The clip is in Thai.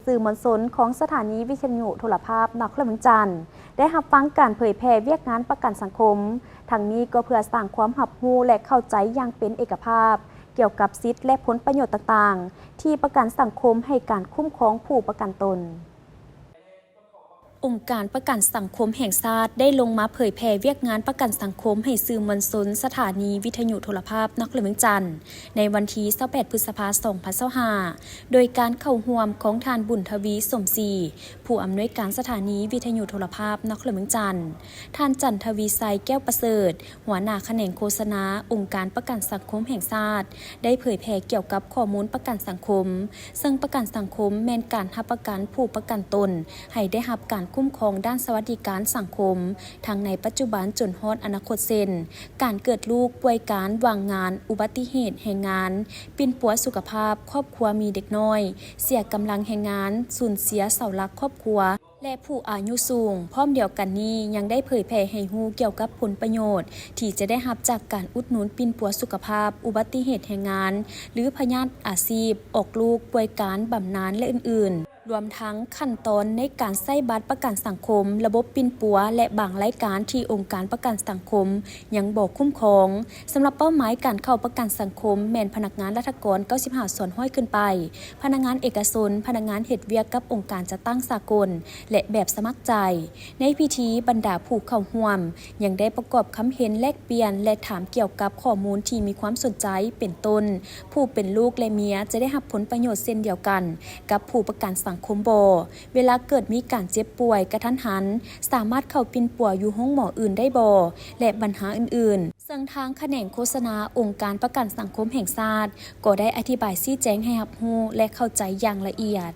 สื่อมวลชนของสถานีวิทยุโทรภาพนครหลวงจันทร์ได้รับฟังการเผยแพร่เวียกงานประกันสังคมทั้งนี้ก็เพื่อสร้างความรับรู้และเข้าใจอย่างเป็นเอกภาพเกี่ยวกับสิทธิและผลประโยชน์ต่างๆที่ประกันสังคมให้การคุ้มครองผู้ประกันตนองค์การประกันสังคมแห่งชาติได้ลงมาเผยแพร่เวียกงานประกันสังคมให้สื่อมวลชนสถานีวิทยุโทรภาพนครหลวงจันทร์ในวันที่28 พฤษภาคม 2025โดยการเข้าร่วมของท่านบุญทวีสมศรีผู้อำนวยการสถานีวิทยุโทรภาพนครหลวงจันทร์ท่านจันทวีไซแก้วประเสริฐหัวหน้าแขนงโฆษณาองค์การประกันสังคมแห่งชาติได้เผยแพร่เกี่ยวกับข้อมูลประกันสังคมซึ่งประกันสังคมแม่นการรับประกันผู้ประกันตนให้ได้รับการคุ้มครองด้านสวัสดิการสังคมทั้งในปัจจุบันจนฮอดอนาคตเส้นการเกิดลูกป่วยการว่างงานอุบัติเหตุแห่งงานปิ่นปัวสุขภาพครอบครัวมีเด็กน้อยเสียกำลังแห่งงานสูญเสียเสาหลักครอบครัวและผู้อายุสูงพร้อมเดียวกันนี้ยังได้เผยแพร่ให้ฮู้เกี่ยวกับผลประโยชน์ที่จะได้รับจากการอุดหนุนปิ่นปัวสุขภาพอุบัติเหตุแห่งงานหรือพยาธิอาชีพออกลูกป่วยการบำนาญและอื่นๆรวมทั้งขั้นตอนในการใช้บัตรประกันสังคมระบบปิ่นปัวและบางรายการที่องค์การประกันสังคมยังบ่คุ้มครองสำหรับเป้าหมายการเข้าประกันสังคมแม่นพนักงานราชการ95ส่วนห้อยขึ้นไปพนักงานเอกชนพนักงานเฮ็ดเวียกกับองค์การจัดตั้งสากลและแบบสมัครใจในพิธีบรรดาผู้เข้าร่วมยังได้ประกอบคำเห็นแลกเปลี่ยนและถามเกี่ยวกับข้อมูลที่มีความสนใจเป็นต้นผู้เป็นลูกและเมียจะได้รับผลประโยชน์เช่นเดียวกันกับผู้ประกันสังคมบ่เวลาเกิดมีการเจ็บป่วยกระทันหันสามารถเข้าปิ่นปัวอยู่ห้องหมออื่นได้บ่และปัญหาอื่นๆซึ่งทางแขนงโฆษณาองค์การประกันสังคมแห่งชาติก็ได้อธิบายชี้แจงให้รับรู้และเข้าใจอย่างละเอียด